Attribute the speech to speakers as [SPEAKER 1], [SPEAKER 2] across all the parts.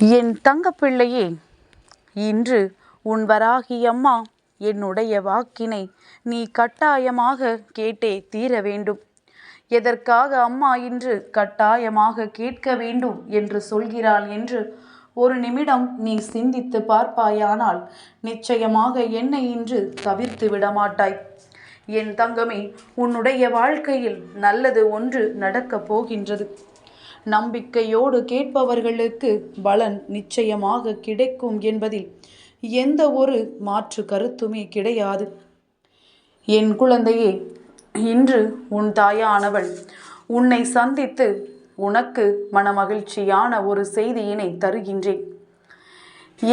[SPEAKER 1] என் தங்கப்பிள்ளையே, இன்று உன் வராகி அம்மா என்னுடைய வாக்கினை நீ கட்டாயமாக கேட்டே தீர வேண்டும். எதற்காக அம்மா இன்று கட்டாயமாக கேட்க வேண்டும் என்று சொல்கிறாள் என்று ஒரு நிமிடம் நீ சிந்தித்து பார்ப்பாயானால் நிச்சயமாக என்னை இன்று தவிர்த்து விடமாட்டாய். என் தங்கமே, உன்னுடைய வாழ்க்கையில் நல்லது ஒன்று நடக்கப் போகின்றது. நம்பிக்கையோடு கேட்பவர்களுக்கு பலன் நிச்சயமாக கிடைக்கும் என்பதில் எந்த ஒரு மாற்று கருத்துமே கிடையாது. என் குழந்தையே, இன்று உன் தாயானவள் உன்னை சந்தித்து உனக்கு மனமகிழ்ச்சியான ஒரு செய்தியினை தருகின்றேன்.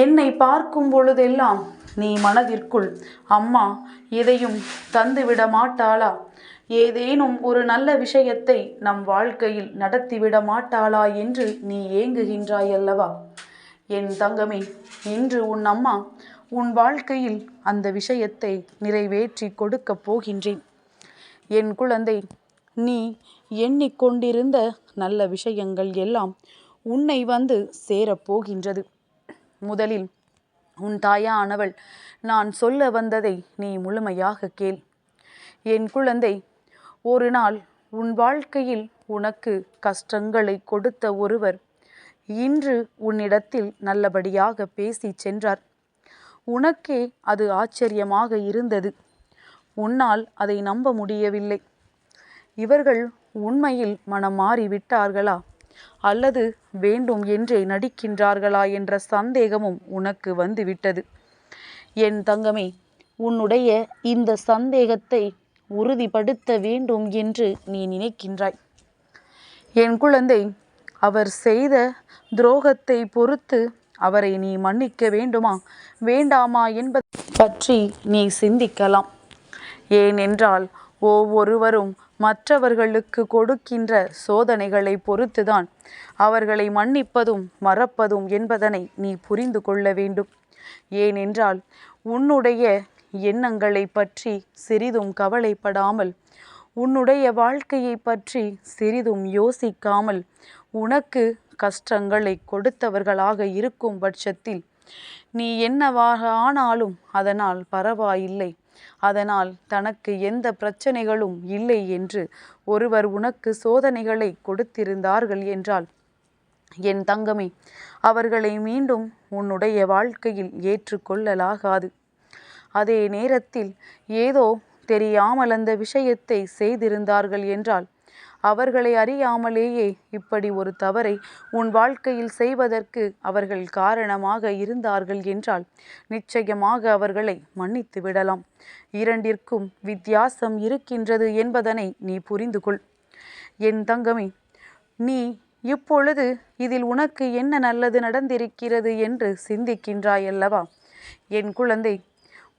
[SPEAKER 1] என்னை பார்க்கும் பொழுதெல்லாம் நீ மனதிற்குள் அம்மா எதையும் தந்துவிட மாட்டாளா, ஏதேனும் ஒரு நல்ல விஷயத்தை நம் வாழ்க்கையில் நடத்திவிட மாட்டாளா என்று நீ ஏங்குகின்றாய் அல்லவா? என் தங்கமே, இன்று உன் அம்மா உன் வாழ்க்கையில் அந்த விஷயத்தை நிறைவேற்றி கொடுக்கப் போகின்றேன். என் குழந்தை, நீ எண்ணிக்கொண்டிருந்த நல்ல விஷயங்கள் எல்லாம் உன்னை வந்து சேரப்போகின்றது. முதலில் உன் தாயானவள் நான் சொல்ல வந்ததை நீ முழுமையாக கேள். என் குழந்தை, ஒரு நாள் உன் வாழ்க்கையில் உனக்கு கஷ்டங்களை கொடுத்த ஒருவர் இன்று உன்னிடத்தில் நல்லபடியாக பேசி சென்றார். உனக்கே அது ஆச்சரியமாக இருந்தது. உன்னால் அதை நம்ப முடியவில்லை. இவர்கள் உண்மையில் மனம் மாறிவிட்டார்களா அல்லது வேண்டும் என்றே நடிக்கின்றார்களா என்ற சந்தேகமும் உனக்கு வந்துவிட்டது. என் தங்கமே, உன்னுடைய இந்த சந்தேகத்தை உறுதிப்படுத்த வேண்டும் என்று நீ நினைக்கின்றாய். என் குழந்தை, அவர் செய்த துரோகத்தை பொறுத்து அவரை நீ மன்னிக்க வேண்டுமா வேண்டாமா என்பதை பற்றி நீ சிந்திக்கலாம். ஏனென்றால் ஒவ்வொருவரும் மற்றவர்களுக்கு கொடுக்கின்ற சோதனைகளை பொறுத்துதான் அவர்களை மன்னிப்பதும் மறப்பதும் என்பதனை நீ புரிந்து கொள்ள வேண்டும். ஏனென்றால் உன்னுடைய எண்ணங்களை பற்றி சிறிதும் கவலைப்படாமல், உன்னுடைய வாழ்க்கையை பற்றி சிறிதும் யோசிக்காமல் உனக்கு கஷ்டங்களை கொடுத்தவர்களாக இருக்கும் பட்சத்தில் நீ என்னவாக ஆனாலும் அதனால் பரவாயில்லை, அதனால் தனக்கு எந்த பிரச்சனைகளும் இல்லை என்று ஒருவர் உனக்கு சோதனைகளை கொடுத்திருந்தார்கள் என்றால் என் தங்கமே, அவர்களை மீண்டும் உன்னுடைய வாழ்க்கையில் ஏற்றுக்கொள்ளலாகாது. அதே நேரத்தில் ஏதோ தெரியாமல் அந்த விஷயத்தை செய்திருந்தார்கள் என்றால் அவர்களை அறியாமலேயே இப்படி ஒரு தவறை உன் வாழ்க்கையில் செய்வதற்கு அவர்கள் காரணமாக இருந்தார்கள் என்றால் நிச்சயமாக அவர்களை மன்னித்து விடலாம். இரண்டிற்கும் வித்தியாசம் இருக்கின்றது என்பதனை நீ புரிந்து கொள். என் தங்கமே, நீ இப்பொழுது இதில் உனக்கு என்ன நல்லது நடந்திருக்கிறது என்று சிந்திக்கின்றாய் அல்லவா? என் குழந்தை,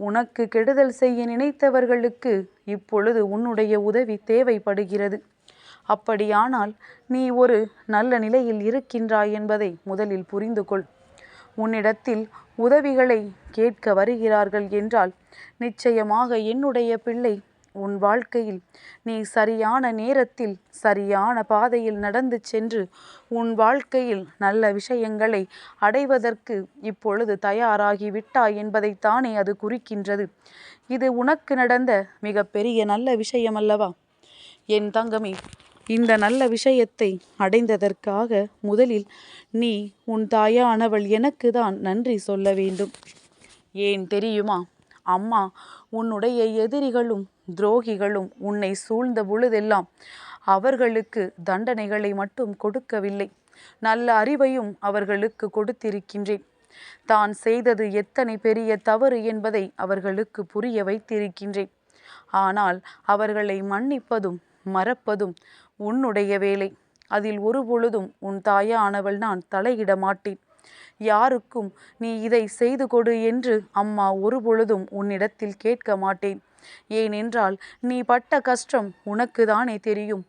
[SPEAKER 1] உனக்கு கெடுதல் செய்ய நினைத்தவர்களுக்கு இப்பொழுது உன்னுடைய உதவி தேவைப்படுகிறது. அப்படியானால் நீ ஒரு நல்ல நிலையில் இருக்கின்றாய் என்பதை முதலில் புரிந்து கொள். உன்னிடத்தில் உதவிகளை கேட்க வருகிறார்கள் என்றால் நிச்சயமாக என்னுடைய பிள்ளை, உன் வாழ்க்கையில் நீ சரியான நேரத்தில் சரியான பாதையில் நடந்து சென்று உன் வாழ்க்கையில் நல்ல விஷயங்களை அடைவதற்கு இப்பொழுது தயாராகி விட்டாய் என்பதைத்தானே அது குறிக்கின்றது. இது உனக்கு நடந்த மிகப்பெரிய நல்ல விஷயம் அல்லவா? என் தங்கமே, இந்த நல்ல விஷயத்தை அடைந்ததற்காக முதலில் நீ உன் தாயானவள் எனக்கு தான் நன்றி சொல்ல வேண்டும். ஏன் தெரியுமா? அம்மா உன்னுடைய எதிரிகளும் துரோகிகளும் உன்னை சூழ்ந்த பொழுதெல்லாம் அவர்களுக்கு தண்டனைகளை மட்டும் கொடுக்கவில்லை, நல்ல அறிவையும் அவர்களுக்கு கொடுத்திருக்கின்றேன். தான் செய்தது எத்தனை பெரிய தவறு என்பதை அவர்களுக்கு புரிய வைத்திருக்கின்றேன். ஆனால் அவர்களை மன்னிப்பதும் மறப்பதும் உன்னுடைய வேலை. அதில் ஒரு பொழுதும் உன் தாயானவள் நான் தலையிட மாட்டேன். யாருக்கும் நீ இதை செய்து கொடு என்று அம்மா ஒரு பொழுதும் உன்னிடத்தில் கேட்க மாட்டேன். ஏனென்றால் நீ பட்ட கஷ்டம் உனக்கு தானே தெரியும்.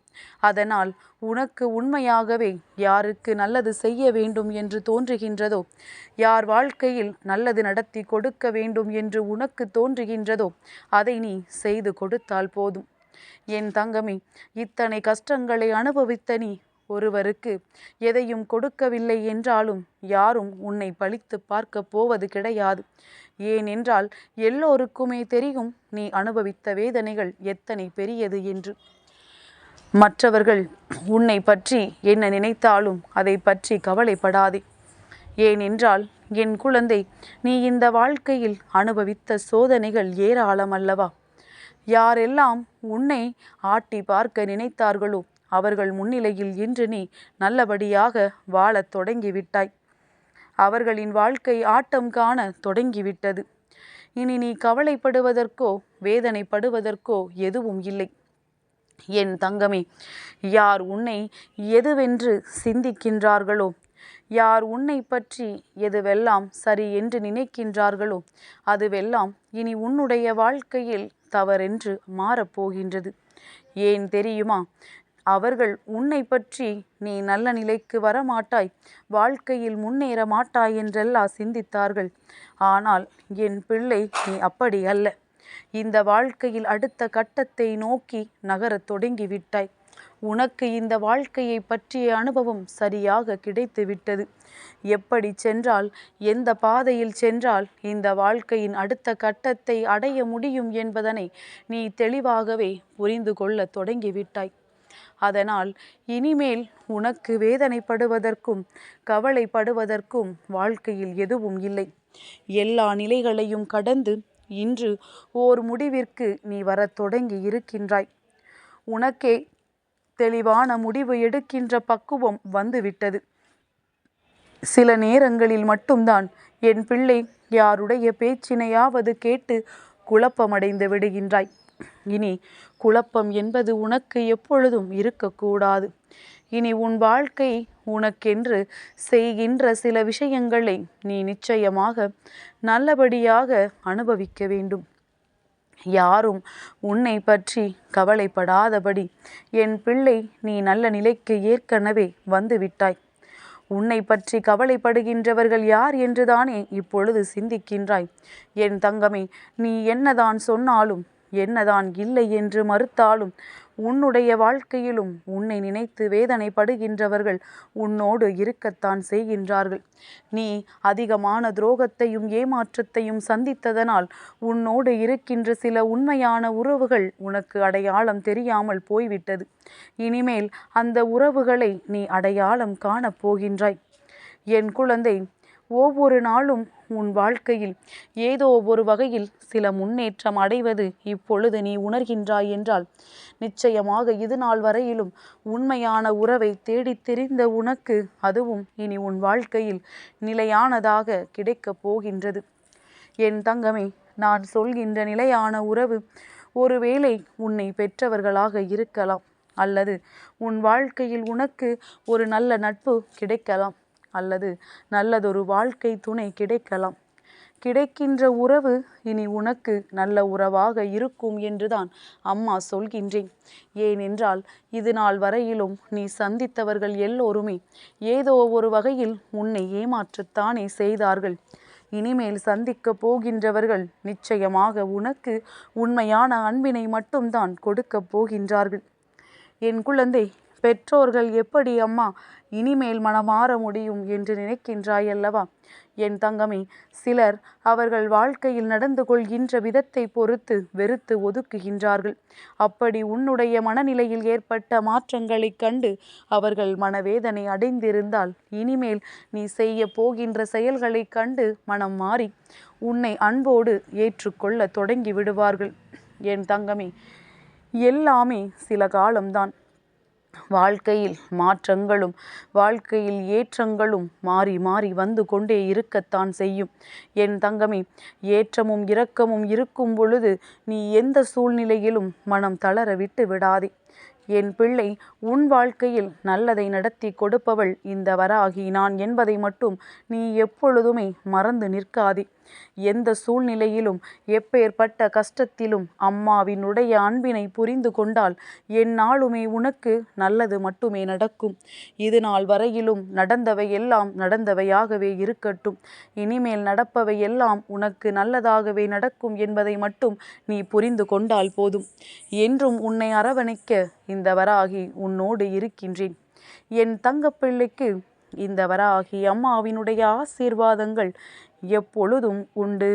[SPEAKER 1] அதனால் உனக்கு உண்மையாகவே யாருக்கு நல்லது செய்ய வேண்டும் என்று தோன்றுகின்றதோ, யார் வாழ்க்கையில் நல்லது நடத்தி கொடுக்க வேண்டும் என்று உனக்கு தோன்றுகின்றதோ அதை நீ செய்து கொடுத்தால் போதும். என் தங்கமே, இத்தனை கஷ்டங்களை அனுபவித்த நீ ஒருவருக்கு எதையும் கொடுக்கவில்லை என்றாலும் யாரும் உன்னை பழித்து பார்க்க போவது கிடையாது. ஏனென்றால் எல்லோருக்குமே தெரியும் நீ அனுபவித்த வேதனைகள் எத்தனை பெரியது என்று. மற்றவர்கள் உன்னை பற்றி என்ன நினைத்தாலும் அதை பற்றி கவலைப்படாதே. ஏனென்றால் என் குழந்தை, நீ இந்த வாழ்க்கையில் அனுபவித்த சோதனைகள் ஏராளம் அல்லவா? யாரெல்லாம் உன்னை ஆட்டி பார்க்க நினைத்தார்களோ அவர்கள் முன்னிலையில் இன்று நீ நல்லபடியாக வாழத் தொடங்கிவிட்டாய். அவர்களின் வாழ்க்கை ஆட்டம் காண தொடங்கிவிட்டது. இனி நீ கவலைப்படுவதற்கோ வேதனைப்படுவதற்கோ எதுவும் இல்லை. என் தங்கமே, யார் உன்னை எதுவென்று சிந்திக்கின்றார்களோ, யார் உன்னை பற்றி எதுவெல்லாம் சரி என்று நினைக்கின்றார்களோ அதுவெல்லாம் இனி உன்னுடைய வாழ்க்கையில் தவறென்று மாறப்போகின்றது. ஏன் தெரியுமா? அவர்கள் உன்னை பற்றி நீ நல்ல நிலைக்கு வரமாட்டாய், வாழ்க்கையில் முன்னேற மாட்டாய் என்றெல்லாம் சிந்தித்தார்கள். ஆனால் என் பிள்ளை, நீ அப்படி அல்ல. இந்த வாழ்க்கையில் அடுத்த கட்டத்தை நோக்கி நகரத் தொடங்கிவிட்டாய். உனக்கு இந்த வாழ்க்கையை பற்றிய அனுபவம் சரியாக கிடைத்து விட்டது. எப்படி சென்றால், எந்த பாதையில் சென்றால் இந்த வாழ்க்கையின் அடுத்த கட்டத்தை அடைய முடியும் என்பதனை நீ தெளிவாகவே புரிந்து கொள்ள தொடங்கிவிட்டாய். அதனால் இனிமேல் உனக்கு வேதனைப்படுவதற்கும் கவலைப்படுவதற்கும் வாழ்க்கையில் எதுவும் இல்லை. எல்லா நிலைகளையும் கடந்து இன்று ஓர் முடிவிற்கு நீ வரத் தொடங்கி இருக்கின்றாய். உனக்கே தெளிவான முடிவு எடுக்கின்ற பக்குவம் வந்துவிட்டது. சில நேரங்களில் மட்டும்தான் என் பிள்ளை யாருடைய பேச்சினையாவது கேட்டு குழப்பமடைந்து விடுகின்றாய். இனி குழப்பம் என்பது உனக்கு எப்பொழுதும் இருக்கக்கூடாது. இனி உன் வாழ்க்கை உனக்கென்று செய்கின்ற சில விஷயங்களை நீ நிச்சயமாக நல்லபடியாக அனுபவிக்க வேண்டும். யாரும் உன்னை பற்றி கவலைப்படாதபடி என் பிள்ளை, நீ நல்ல நிலைக்கு ஏற்கனவே வந்துவிட்டாய். உன்னை பற்றி கவலைப்படுகின்றவர்கள் யார் என்றுதானே இப்பொழுது சிந்திக்கின்றாய். என் தங்கமே, நீ என்னதான் சொன்னாலும் என்னதான் இல்லை என்று மறுத்தாலும் உன்னுடைய வாழ்க்கையிலும் உன்னை நினைத்து வேதனைப்படுகின்றவர்கள் உன்னோடு இருக்கத்தான் செய்கின்றார்கள். நீ அதிகமான துரோகத்தையும் ஏமாற்றத்தையும் சந்தித்ததனால் உன்னோடு இருக்கின்ற சில உண்மையான உறவுகள் உனக்கு அடையாளம் தெரியாமல் போய்விட்டது. இனிமேல் அந்த உறவுகளை நீ அடையாளம் காணப் போகின்றாய். என் குழந்தை, ஒவ்வொரு நாளும் உன் வாழ்க்கையில் ஏதோ ஒரு வகையில் சில முன்னேற்றம் அடைவது இப்பொழுது நீ உணர்கின்றாய் என்றால் நிச்சயமாக இது நாள் வரையிலும் உண்மையான உறவை தேடித் திரிந்த உனக்கு அதுவும் இனி உன் வாழ்க்கையில் நிலையானதாக கிடைக்கப் போகின்றது. என் தங்கமே, நான் சொல்கின்ற நிலையான உறவு ஒருவேளை உன்னை பெற்றவர்களாக இருக்கலாம், அல்லது உன் வாழ்க்கையில் உனக்கு ஒரு நல்ல நட்பு கிடைக்கலாம், அல்லது நல்லதொரு வாழ்க்கை துணை கிடைக்கலாம். கிடைக்கின்ற உறவு இனி உனக்கு நல்ல உறவாக இருக்கும் என்றுதான் அம்மா சொல்கின்றேன். ஏனென்றால் இது நாள் வரையிலும் நீ சந்தித்தவர்கள் எல்லோருமே ஏதோ ஒரு வகையில் உன்னை ஏமாற்றத்தானே செய்தார்கள். இனிமேல் சந்திக்க போகின்றவர்கள் நிச்சயமாக உனக்கு உண்மையான அன்பினை மட்டும்தான் கொடுக்கப் போகின்றார்கள். என் குழந்தை, பெற்றோர்கள் எப்படி அம்மா இனிமேல் மனமாற முடியும் என்று நினைக்கின்றாயல்லவா? என் தங்கமே, சிலர் அவர்கள் வாழ்க்கையில் நடந்து கொள்கின்ற விதத்தை பொறுத்து வெறுத்து ஒதுக்குகின்றார்கள். அப்படி உன்னுடைய மனநிலையில் ஏற்பட்ட மாற்றங்களைக் கண்டு அவர்கள் மனவேதனை அடைந்திருந்தால் இனிமேல் நீ செய்ய போகின்ற செயல்களைக் கண்டு மனம் மாறி உன்னை அன்போடு ஏற்றுக்கொள்ள தொடங்கி விடுவார்கள். என் தங்கமே, எல்லாமே சில காலம்தான். வாழ்க்கையில் மாற்றங்களும் வாழ்க்கையில் ஏற்றங்களும் மாறி மாறி வந்து கொண்டே இருக்கத்தான் செய்யும். என் தங்கமே, ஏற்றமும் இரக்கமும் இருக்கும் பொழுது நீ எந்த சூழ்நிலையிலும் மனம் தளர விட்டு விடாதே. என் பிள்ளை, உன் வாழ்க்கையில் நல்லதை நடத்தி கொடுப்பவள் இந்த வராகி நான் என்பதை மட்டும் நீ எப்பொழுதுமே மறந்து நிற்காதே. எந்த சூழ்நிலையிலும் எப்பேற்பட்ட கஷ்டத்திலும் அம்மாவினுடைய அன்பினை புரிந்து கொண்டால் எந்நாளுமே உனக்கு நல்லது மட்டுமே நடக்கும். இது நாள் வரையிலும் நடந்தவை எல்லாம் நடந்தவையாகவே இருக்கட்டும். இனிமேல் நடப்பவை எல்லாம் உனக்கு நல்லதாகவே நடக்கும் என்பதை மட்டும் நீ புரிந்து கொண்டால் போதும். என்றும் உன்னை அரவணைக்க இந்த வராகி உன்னோடு இருக்கின்றேன். என் தங்கப்பிள்ளைக்கு இந்த வராகி அம்மாவினுடைய ஆசீர்வாதங்கள் எப்பொழுதும் உண்டு.